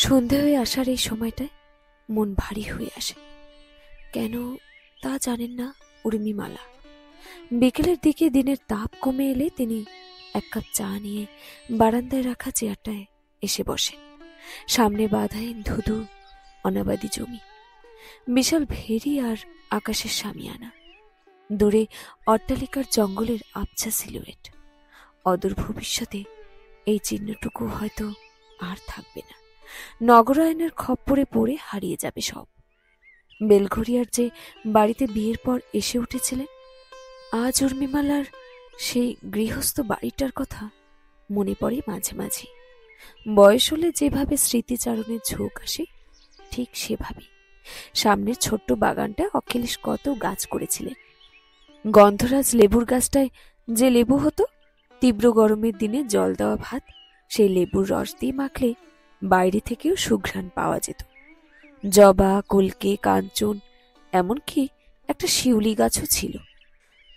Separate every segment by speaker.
Speaker 1: সন্ধে হয়ে আসার এই সময়টায় মন ভারী হয়ে আসে। কেন তা জানেন না উর্মিমালা। বিকেলের দিকে দিনের তাপ কমে এলে তিনি এক কাপ চা নিয়ে বারান্দায় রাখা চেয়ারটায় এসে বসেন। সামনে বাঁধাইন ধুধু অনাবাদি জমি, বিশাল ভেরি আর আকাশের সামিয়ানা, দূরে অট্টালিকার জঙ্গলের আবছা সিলুয়েট। অদূর ভবিষ্যতে এই চিহ্নটুকু হয়তো আর থাকবে না। নগরায়নের খপ্পরে পড়ে হারিয়ে যাবে সব। বেলঘরিয়ার যে বাড়িতে বিয়ের পর এসে উঠেছিলেন, আজ উর্মিমালার সেই গৃহস্থ বাড়িটার কথা মনে পড়ে মাঝে মাঝে। বয়স হলে যেভাবে স্মৃতিচারণের ঝোঁক আসে, ঠিক সেভাবে সামনের ছোট্ট বাগানটা অখিলেশ কত গাছ করেছিলেন। গন্ধরাজ লেবুর গাছটায় যে লেবু হতো, তীব্র গরমের দিনে জল দেওয়া ভাত সেই লেবুর রস দিয়ে মাখলে বাইরে থেকেও সুঘ্রাণ পাওয়া যেত। জবা, কলকে, কাঞ্চন, এমনকি একটা শিউলি গাছও ছিল।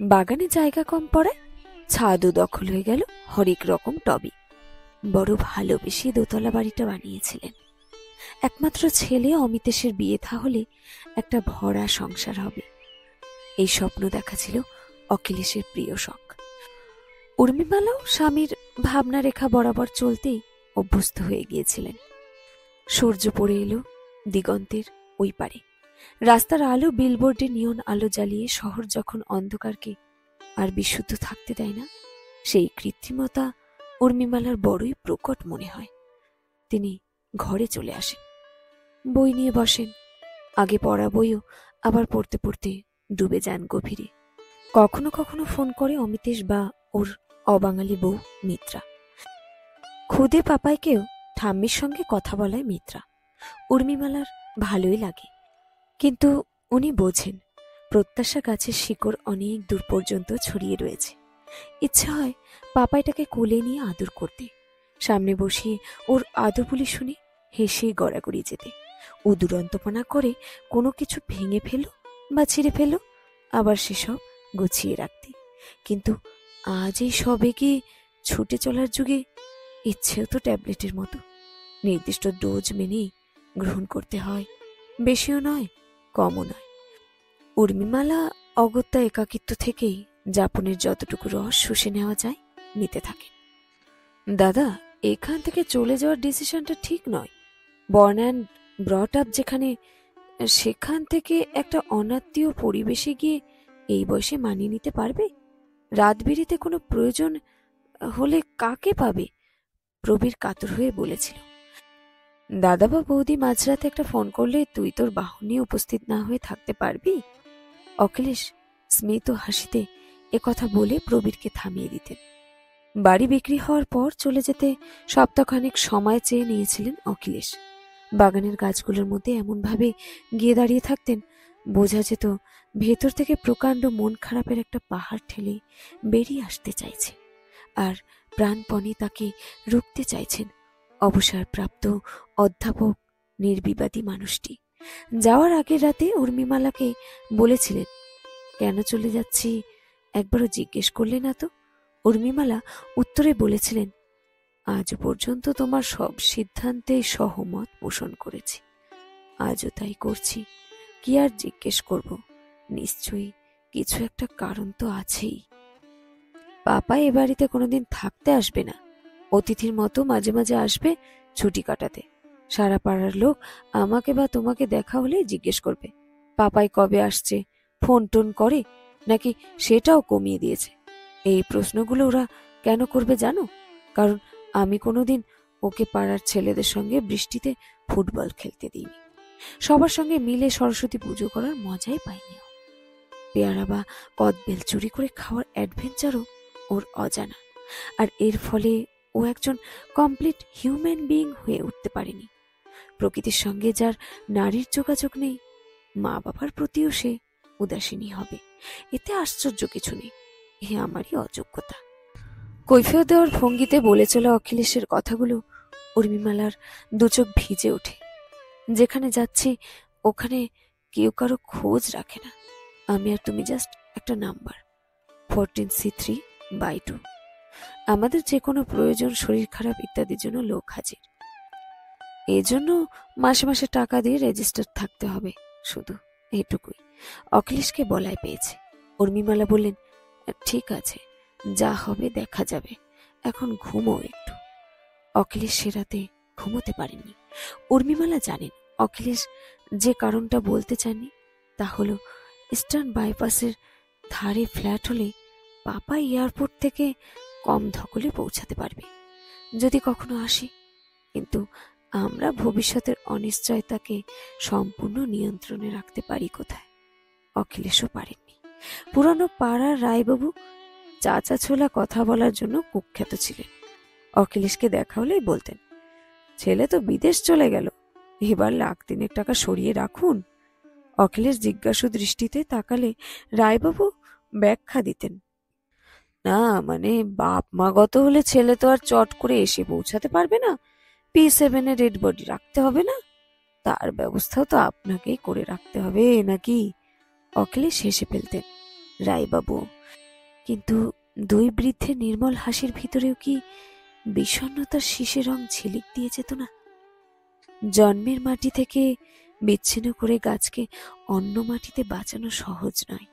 Speaker 1: বাগানে জায়গা কম পড়ায় ছাদও দখল হয়ে গেল হরেক রকম টবে। বড় ভালোবেসে দোতলা বাড়িটা বানিয়েছিলেন। একমাত্র ছেলে অমিতেশের বিয়ে তাহলে একটা ভরা সংসার হবে, এই স্বপ্ন দেখা ছিল অখিলেশের প্রিয় শখ। উর্মিমালাও স্বামীর ভাবনা রেখা বরাবর চলতেই অভ্যস্ত হয়ে গিয়েছিলেন। সূর্য পড়ে এলো দিগন্তের ওই পারে। রাস্তার আলো, বিলবোর্ডে নিয়ন আলো জ্বালিয়ে শহর যখন অন্ধকারকে আর বিশুদ্ধ থাকতে দেয় না, সেই কৃত্রিমতা উর্মিমালার বড়ই প্রকট মনে হয়। তিনি ঘরে চলে আসেন, বই নিয়ে বসেন। আগে পড়া বইও আবার পড়তে পড়তে ডুবে যান গভীরে। কখনো কখনো ফোন করে অমিতেশ বা ওর অবাঙালি বউ মিত্রা। খুদে পাপাইকেও ঠাম্মির সঙ্গে কথা বলায় মিত্রা। উর্মিমালার ভালোই লাগে, কিন্তু উনি বোঝেন প্রত্যাশা গাছের শিকড় অনেক দূর পর্যন্ত ছড়িয়ে রয়েছে। ইচ্ছা হয় পাপাইটাকে কোলে নিয়ে আদর করতে, সামনে বসিয়ে ওর আদরগুলি শুনে হেসে গড়াগড়ি যেতে, উদুরন্তপনা করে কোনো কিছু ভেঙে ফেলো বা ছিঁড়ে ফেলো, আবার সেসব গুছিয়ে রাখতে। কিন্তু আজ এই সবে কি ছুটে চলার যুগে ইচ্ছেও তো ট্যাবলেটের মতো নির্দিষ্ট ডোজ মেনেই গ্রহণ করতে হয়। বেশিও নয়, কমও নয়। উর্মিমালা অগত্যা একাকিত্ব থেকেই যাপনের যতটুকু রস শুষে নেওয়া যায় নিতে থাকে। দাদা, এখান থেকে চলে যাওয়ার ডিসিশনটা ঠিক নয়। বর্ন অ্যান্ড ব্রট আপ যেখানে, সেখান থেকে একটা অনাত্মীয় পরিবেশে গিয়ে এই বয়সে মানিয়ে নিতে পারবে? রাত বিরিতে কোনো প্রয়োজন হলে কাকে পাবে? প্রবীর কাতর হয়ে বলেছিল। দাদা বা বৌদি মাঝরাতে একটা ফোন করলে তুই তোর বাহন নিয়ে উপস্থিত না হয়ে থাকতে পারবি? অখিলেশ স্মিত হাসিতে একথা বলে প্রবীরকে থামিয়ে দিতেন। বাড়ি বিক্রি হওয়ার পর চলে যেতে সপ্তাহখানেক সময় চেয়ে নিয়েছিলেন অখিলেশ। বাগানের গাছগুলোর মধ্যে এমনভাবে গিয়ে দাঁড়িয়ে থাকতেন, বোঝা যেত ভেতর থেকে প্রকাণ্ড মন খারাপের একটা পাহাড় ঠেলে বেরিয়ে আসতে চাইছে, আর প্রাণপণে তাকে রুখতে চাইছেন অবসরপ্রাপ্ত অধ্যাপক নির্বিবাদী মানুষটি। যাওয়ার আগের রাতে উর্মিমালাকে বলেছিলেন, কেন চলে যাচ্ছি একবারও জিজ্ঞেস করলে না তো? উর্মিমালা উত্তরে বলেছিলেন, আজ পর্যন্ত তোমার সব সিদ্ধান্তে সহমত পোষণ করেছি, আজও তাই করছি। কি আর জিজ্ঞেস করব? নিশ্চয়ই কিছু একটা কারণ তো আছেই। পাপা এ বাড়িতে কোনোদিন থাকতে আসবে না, অতিথির মতো মাঝে মাঝে আসবে ছুটি কাটাতে। সারা পাড়ার লোক আমাকে বা তোমাকে দেখা হলেই জিজ্ঞেস করবে পাপাই কবে আসছে, ফোন টোন করে নাকি সেটাও কমিয়ে দিয়েছে। এই প্রশ্নগুলো ওরা কেন করবে জানো? কারণ আমি কোনোদিন ওকে পাড়ার ছেলেদের সঙ্গে বৃষ্টিতে ফুটবল খেলতে দিইনি, সবার সঙ্গে মিলে সরস্বতী পুজো করার মজাই পাইনি। পেয়ারা বা কদবেল চুরি করে খাওয়ার অ্যাডভেঞ্চারও ওর অজানা, আর এর ফলে ও একজন কমপ্লিট হিউম্যান বিইং হয়ে উঠতে পারেনি। প্রকৃতির সঙ্গে যার নারীর যোগাযোগ নেই, মা বাবার প্রতিও সে উদাসীনী হবে। এতে আশ্চর্য কিছু নেই, এ আমারই অযোগ্যতা। কৈফিয়ত দেওয়ার ভঙ্গিতে বলে চলা অখিলেশের কথাগুলো উর্মিমালার দুচোখ ভিজে ওঠে। যেখানে যাচ্ছি ওখানে কেউ কারো খোঁজ রাখে না। আমি আর তুমি জাস্ট একটা নাম্বার, 14C3/2। আমাদের যে কোনো প্রয়োজন, শরীর খারাপ ইত্যাদির জন্য লোক হাজির। এজন্য মাসে মাসে টাকা দিয়ে রেজিস্টার থাকতে হবে, শুধু এইটুকুই অখিলেশকে বলায় পেয়েছে। উর্মিমালা বললেন, ঠিক আছে, যা হবে দেখা যাবে, এখন ঘুমোও একটু। অখিলেশ সে রাতে ঘুমোতে পারেননি। উর্মিমালা জানেন অখিলেশ যে কারণটা বলতে চাননি তা হলো ইস্টার্ন বাইপাসের ধারে ফ্ল্যাট হলে পাপা এয়ারপোর্ট থেকে কম ধকলে পৌঁছাতে পারবে যদি কখনো আসি। কিন্তু আমরা ভবিষ্যতের অনিশ্চয়তাকে সম্পূর্ণ নিয়ন্ত্রণে রাখতে পারি কোথায়? অখিলেশও পারেননি। পুরানো পাড়ার রায়বাবু চাচা ছোলা কথা বলার জন্য কুখ্যাত ছিলেন। অখিলেশকে দেখা হলেই বলতেন, ছেলে তো বিদেশ চলে গেল, এবার $1,00,000 সরিয়ে রাখুন। অখিলেশ জিজ্ঞাসু দৃষ্টিতে তাকালে রায়বাবু ব্যাখ্যা দিতেন, না মানে বাপ মাগত হলে ছেলে তো আর চট করে এসে পৌঁছাতে পারবে না, P7 ডেড বডি রাখতে হবে না, তার ব্যবস্থাও তো আপনাকেই করে রাখতে হবে নাকি? অখিলেশ হেসে ফেলতেন, রায়বাবু। কিন্তু দুই বৃদ্ধের নির্মল হাসির ভিতরেও কি বিষণ্ণতার শিশির রং ঝিলিক দিয়ে যেত না? জন্মের মাটি থেকে বিচ্ছিন্ন করে গাছকে অন্য মাটিতে বাঁচানো সহজ নয়।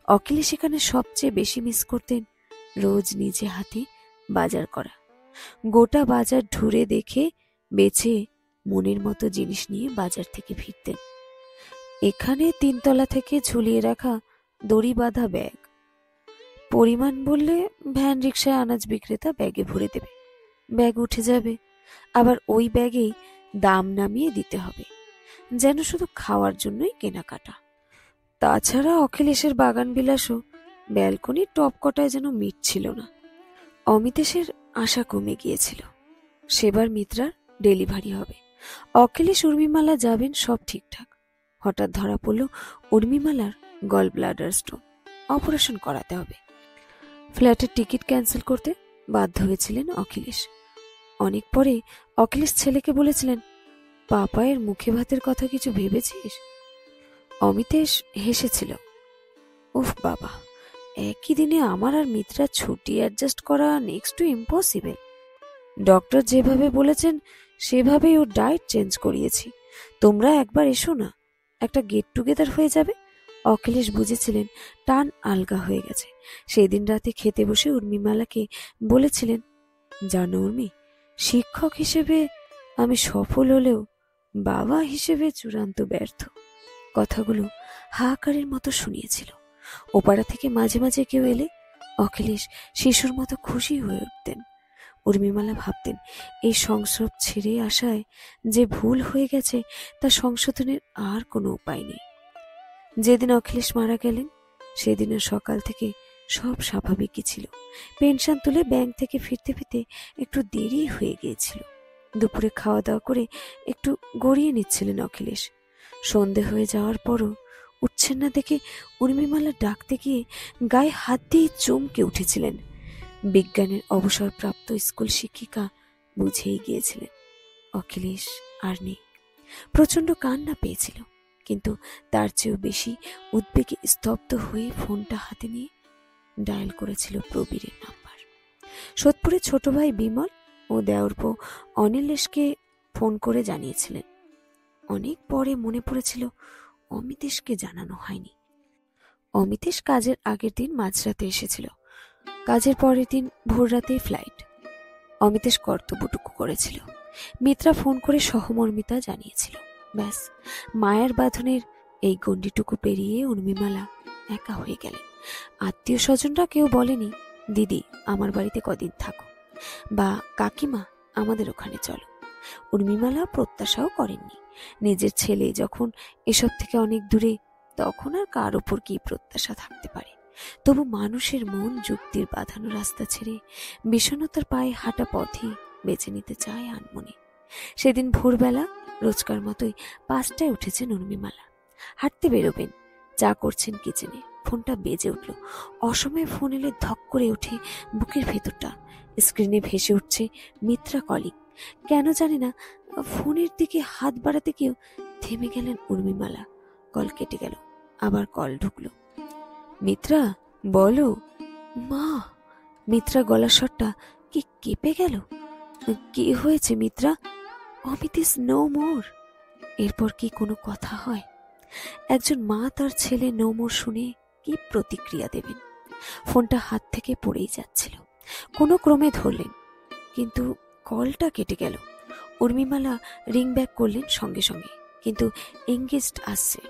Speaker 1: অখিলেশ সেখানে সবচেয়ে বেশি মিস করতেন রোজ নিজে হাতে বাজার করা, গোটা বাজার ঢুরে দেখে বেছে মনের মতো জিনিস নিয়ে বাজার থেকে ফিরতেন। এখানে 3 তলা থেকে ঝুলিয়ে রাখা দড়ি বাঁধা ব্যাগ, পরিমাণ বললে ভ্যান রিক্সায় আনাজ বিক্রেতা ব্যাগে ভরে দেবে, ব্যাগ উঠে যাবে, আবার ওই ব্যাগেই দাম নামিয়ে দিতে হবে, যেন শুধু খাওয়ার জন্যই কেনাকাটা। তাছাড়া অখিলেশের বাগান বিলাসও ব্যালকনির টপ কটায় যেন মিটছিল না। অমিতেশের আশা কমে গিয়েছিল, সেবার মিত্রার ডেলিভারি হবে। অখিলেশ উর্মিমালা যাবেন, সব ঠিকঠাক। হঠাৎ ধরা পড়ল উর্মিমালার গল ব্লাডার স্টোন, অপারেশন করাতে হবে। ফ্ল্যাটের টিকিট ক্যান্সেল করতে বাধ্য হয়েছিলেন অখিলেশ। অনেক পরে অখিলেশ ছেলেকে বলেছিলেন, পাপায়ের মুখে ভাতের কথা কিছু ভেবেছিস? অমিতেশ হেসেছিল, উফ বাবা, একই দিনে আমার আর মিত্রার ছুটি অ্যাডজাস্ট করা নেক্সট টু ইম্পসিবল। ডক্টর যেভাবে বলেছেন সেভাবেই ওর ডায়েট চেঞ্জ করিয়েছি। তোমরা একবার এসো না, একটা গেট টুগেদার হয়ে যাবে। অখিলেশ বুঝেছিলেন টান আলগা হয়ে গেছে। সেদিন রাতে খেতে বসে উর্মিমালাকে বলেছিলেন, জানো উর্মি, শিক্ষক হিসেবে আমি সফল হলেও বাবা হিসেবে চূড়ান্ত ব্যর্থ। কথাগুলো হাহাকারের মতো শুনিয়েছিল। ওপাড়া থেকে মাঝে মাঝে কেউ এলে অখিলেশ শিশুর মতো খুশি হয়ে উঠতেন। উর্মিমালা ভাবতেন, এই সংস্রব ছেড়ে আসায় যে ভুল হয়ে গেছে তা সংশোধনের আর কোনো উপায় নেই। যেদিন অখিলেশ মারা গেলেন সেদিনের সকাল থেকে সব স্বাভাবিকই ছিল। পেনশন তুলে ব্যাংক থেকে ফিরতে ফিরতে একটু দেরি হয়ে গিয়েছিল। দুপুরে খাওয়া দাওয়া করে একটু গড়িয়ে নিচ্ছিলেন অখিলেশ। সন্ধে হয়ে যাওয়ার পরও উঠছেন না দেখে উর্মিমালা ডাকতে গিয়ে গায়ে হাত দিয়ে চমকে উঠেছিলেন। বিজ্ঞানের অবসরপ্রাপ্ত স্কুল শিক্ষিকা বুঝেই গিয়েছিলেন অখিলেশ আর নেই। প্রচন্ড কান্না পেয়েছিল, কিন্তু তার চেয়েও বেশি উদ্বেগে স্তব্ধ হয়ে ফোনটা হাতে নিয়ে ডায়াল করেছিল প্রবীরের নাম্বার। সোদপুরের ছোট ভাই বিমল ও দেওরপো অনিলেশকে ফোন করে জানিয়েছিলেন। অনেক পরে মনে পড়েছিল অমিতেশকে জানানো হয়নি। অমিতেশ কাজের আগের দিন মাঝরাতে এসেছিল, কাজের পরের দিন ভোর রাতেই ফ্লাইট। অমিতেশ কর্তব্যটুকু করেছিল, মিত্রা ফোন করে সহমর্মিতা জানিয়েছিল। ব্যাস, মায়ের বাঁধনের এই গণ্ডিটুকু পেরিয়ে উর্মিমালা একা হয়ে গেলেন। আত্মীয় স্বজনরা কেউ বলেনি, দিদি আমার বাড়িতে কদিন থাকো, বা কাকিমা আমাদের ওখানে চলো। উর্মিমালা প্রত্যাশাও করেননি। নিজের ছেলে যখন এসব থেকে অনেক দূরে, তখন আর কার ওপর কি প্রত্যাশা থাকতে পারে? তবু মানুষের মন যুক্তির বাঁধানো রাস্তা ছেড়ে বিষণ্ণতার পায়ে হাঁটা পথে বেছে নিতে চায় আনমনে। সেদিন ভোরবেলা রোজকার মতোই 5টায় উঠেছেন উর্মিমালা। হাঁটতে বেরোবেন, চা করছেন কিচেনে, ফোনটা বেজে উঠল। অসময়ে ফোন এলে ধক করে ওঠে বুকের ভেতরটা। স্ক্রিনে ভেসে উঠছে মিত্রা কলিং। কেন জানি না ফোনের দিকে হাত বাড়াতে গিয়েও থেমে গেলেন উর্মিমালা। কল কেটে গেল, আবার কল ঢুকলো। মিত্রা, বলো। মা। মিত্রা গলার স্বরটা কি কেঁপে গেল। কি হয়েছে Mitra? Amit is no more. এরপর কি কোনো কথা হয়? একজন মা তার ছেলে নো মোর শুনে কি প্রতিক্রিয়া দেবেন? ফোনটা হাত থেকে পড়েই যাচ্ছিল। কোনো ক্রমে ধরলেন, কিন্তু কলটা কেটে গেল। উর্মিমালা রিং ব্যাক করলেন সঙ্গে সঙ্গে, কিন্তু এঙ্গেজড আসছে।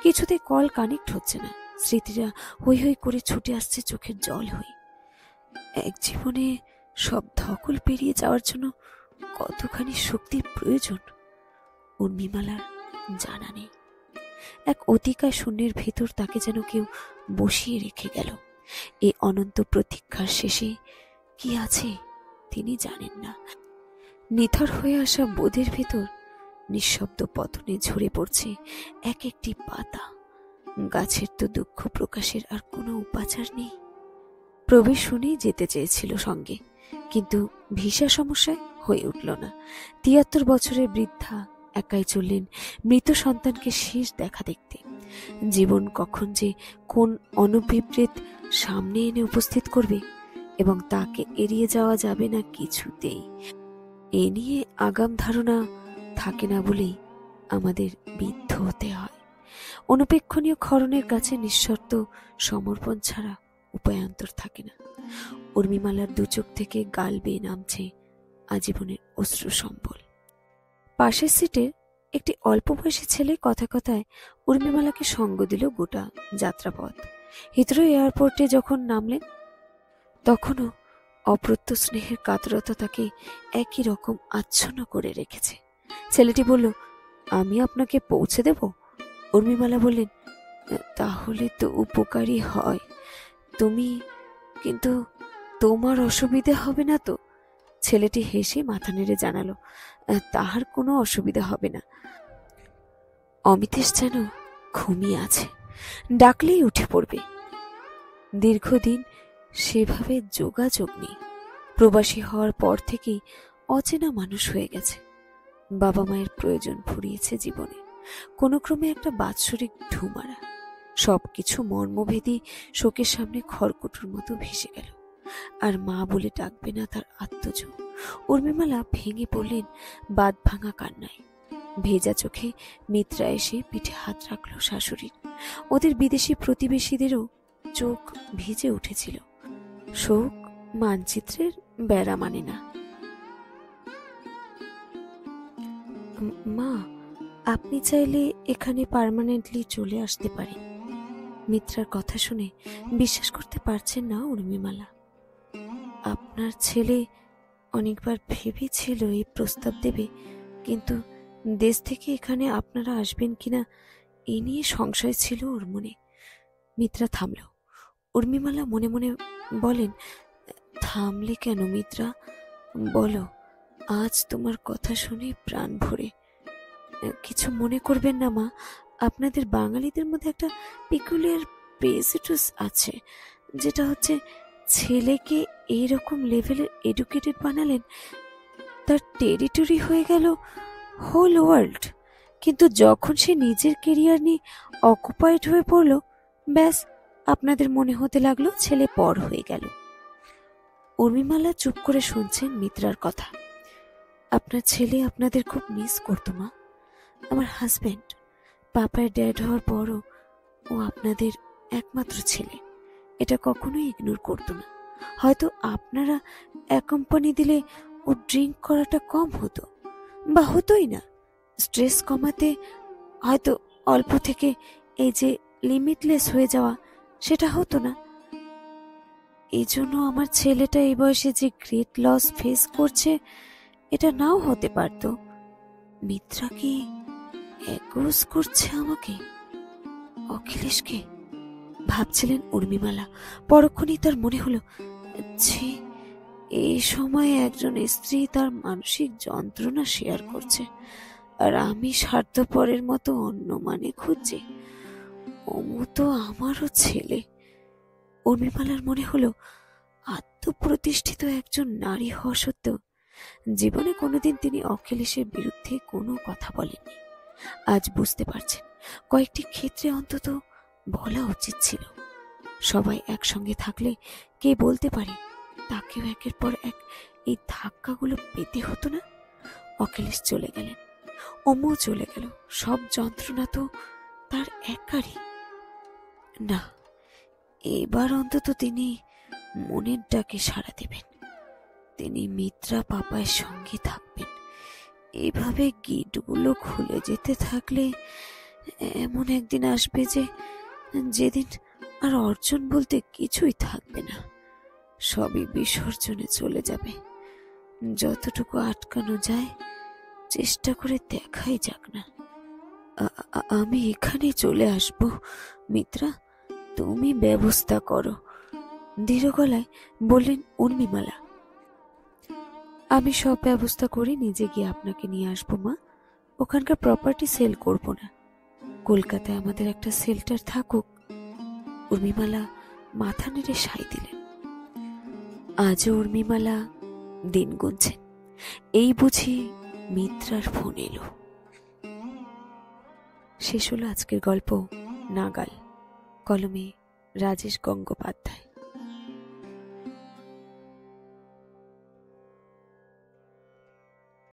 Speaker 1: কিছুতে কল কানেক্ট হচ্ছে না। স্মৃতিরা হৈ হৈ করে ছুটে আসছে চোখের জল হয়ে। এক জীবনে সব ধকল পেরিয়ে যাওয়ার জন্য কতখানি শক্তির প্রয়োজন উর্মিমালার জানা নেই। এক অতিকায় শূন্যের ভেতর তাকে যেন কেউ বসিয়ে রেখে গেল। এই অনন্ত প্রতীক্ষার শেষে কি আছে তিনি জানেন না। নিথর হয়ে আসা বোধের ভেতর নিঃশব্দ পতনে ঝরে পড়ছে এক একটি পাতা। গাছের তো দুঃখ প্রকাশের আর কোনো উপাচার নেই। প্রবেশ শুনেই যেতে চেয়েছিল সঙ্গে, কিন্তু ভিসা সমস্যায় হয়ে উঠল না। ৭৩ বছরের বৃদ্ধা একাই চললেন মৃত সন্তানকে শেষ দেখা দেখতে। জীবন কখন যে কোন অনভিপ্রেত সামনে এনে উপস্থিত করবে এবং তাকে এড়িয়ে যাওয়া যাবে না কিছুতেই, এ নিয়ে আগাম ধারণা থাকে না বলেই আমাদের বিদ্ধ হতে হয়। অনুপেক্ষণীয় ক্ষরণের কাছে নিঃশর্ত সমর্পণ ছাড়া উপায়ান্তর থাকে না। উর্মিমালার দুচোখ থেকে গাল বেয়ে নামছে আজীবনের অশ্রু সম্বল। পাশের সিটের একটি অল্প বয়সী ছেলে কথা কথায় উর্মিমালাকে সঙ্গ দিল গোটা যাত্রাপথ। হিথ্রো এয়ারপোর্টে যখন নামলেন, তখনও অপ্রত্য স্নেহের কাতরতা তাকে একই রকম আচ্ছন্ন করে রেখেছে। ছেলেটি বলল, আমি আপনাকে পৌঁছে দেব? উর্মিমালা বললেন, তাহলে তো উপকারই হয়। কিন্তু তোমার অসুবিধে হবে না তো? ছেলেটি হেসে মাথা নেড়ে জানালো, তাহার কোনো অসুবিধা হবে না। অমিতেশ যেন ঘুমিয়ে আছে, ডাকলেই উঠে পড়বে। দীর্ঘদিন সেভাবে যোগাযোগ নেই। প্রবাসী হওয়ার পর থেকেই অচেনা মানুষ হয়ে গেছে। বাবা মায়ের প্রয়োজন ফুরিয়েছে জীবনে। কোনো ক্রমে একটা বাৎসরিক ঢুমারা সবকিছু মর্মভেদী শোকের সামনে খড়কুটোর মতো ভেসে গেল। আর মা বলে ডাকবে না তার আত্মজ। উর্মিমালা ভেঙে পড়লেন বাদ ভাঙা কান্নায়। ভেজা চোখে মিত্রা এসে পিঠে হাত রাখলো শাশুড়ির। ওদের বিদেশি প্রতিবেশীদেরও চোখ ভিজে উঠেছিল। শোক মানচিত্রের বেড়া মানে না। মা, আপনি চাইলে এখানে পার্মানেন্টলি চলে আসতে পারেন। মিত্রার কথা শুনে বিশ্বাস করতে পারছেন না উর্মিমালা। আপনার ছেলে অনেকবার ভেবেছিল এই প্রস্তাব দেবে, কিন্তু দেশ থেকে এখানে আপনারা আসবেন কিনা এ নিয়ে সংশয় ছিল ওর মনে। মিত্রা থামল। উর্মিমালা মনে মনে বলেন, থামলে কেন মিত্রা, বলো। আজ তোমার কথা শুনে প্রাণ ভরে। কিছু মনে করবেন না মা, আপনাদের বাঙালিদের মধ্যে একটা পিকুলিয়ার প্রেজুডিস আছে, যেটা হচ্ছে ছেলেকে এইরকম লেভেলের এডুকেটেড বানালেন, তার টেরিটরি হয়ে গেল হোল ওয়ার্ল্ড। কিন্তু যখন সে নিজের কেরিয়ার নিয়ে অকুপাইড হয়ে পড়ল, ব্যাস আপনাদের মনে হতে লাগলো ছেলে পর হয়ে গেল। উর্মিমালা চুপ করে শুনছেন মিত্রার কথা। আপনার ছেলে আপনাদের খুব মিস করতো মা। আমার হাজব্যান্ড পাপার ড্যাড হওয়ার পরও ও আপনাদের একমাত্র ছেলে, এটা কখনোই ইগনোর করতো না। হয়তো আপনারা অ্যাকম্পানি দিলে ও ড্রিঙ্ক করাটা কম হতো, বা হতোই না। স্ট্রেস কমাতে হয়তো অল্প থেকে এই যে লিমিটলেস হয়ে যাওয়া, সেটা হতো না। এই জন্য আমার ছেলেটা এই বয়সে যে গ্রেট লস ফেস করছে, এটা নাও হতে পারত। মিত্রা কি অ্যাকুজ করছে আমাকে, অখিলেশকে? ভাবছিলেন উর্মিমালা। পরক্ষণেই তার মনে হলো, ছি, এই সময়ে একজন স্ত্রী তার মানসিক যন্ত্রণা শেয়ার করছে, আর আমি স্বার্থপরের মতো অন্য মানে খুঁজছি। অমু তো আমারও ছেলে। উর্মিমালার মনে হলো, আত্মপ্রতিষ্ঠিত একজন নারী হওয়া সত্ত্বেও জীবনে কোনোদিন তিনি অখিলেশের বিরুদ্ধে কোনো কথা বলেননি। আজ বুঝতে পারছেন, কয়েকটি ক্ষেত্রে অন্তত বলা উচিত ছিল। সবাই একসঙ্গে থাকলে কে বলতে পারে তাকেও একের পর এক এই ধাক্কাগুলো পেতে হতো না। অখিলেশ চলে গেলেন, অমু চলে গেল। সব যন্ত্রণা তো তার একারই। না, এবার অন্তত তিনি মনের ডাকে সাড়া দেবেন। তিনি মিত্রা পাপায়ের সঙ্গে থাকবেন। এভাবে গিটগুলো খুলে যেতে থাকলে এমন একদিন আসবে যেদিন আর অর্জন বলতে কিছুই থাকবে না। সবই বিসর্জনে চলে যাবে। যতটুকু আটকানো যায় চেষ্টা করে দেখাই যাক না। আমি এখানে চলে আসব মিত্রা, তুমি ব্যবস্থা করো, দৃঢ় গলায় বললেন উর্মিমালা। আমি সব ব্যবস্থা করে নিজে গিয়ে আপনাকে নিয়ে আসবো মা। ওখানকার প্রপার্টি সেল করব না, কলকাতায় আমাদের একটা সেল্টার থাকুক। উর্মিমালা মাথা নেড়ে সাই দিলেন। আজও উর্মিমালা দিন গুনছেন। এই বুঝি মিত্রার ফোন এলো। শেষ হলো আজকের গল্প নাগাল। কলমে রাজেশ গঙ্গোপাধ্যায়।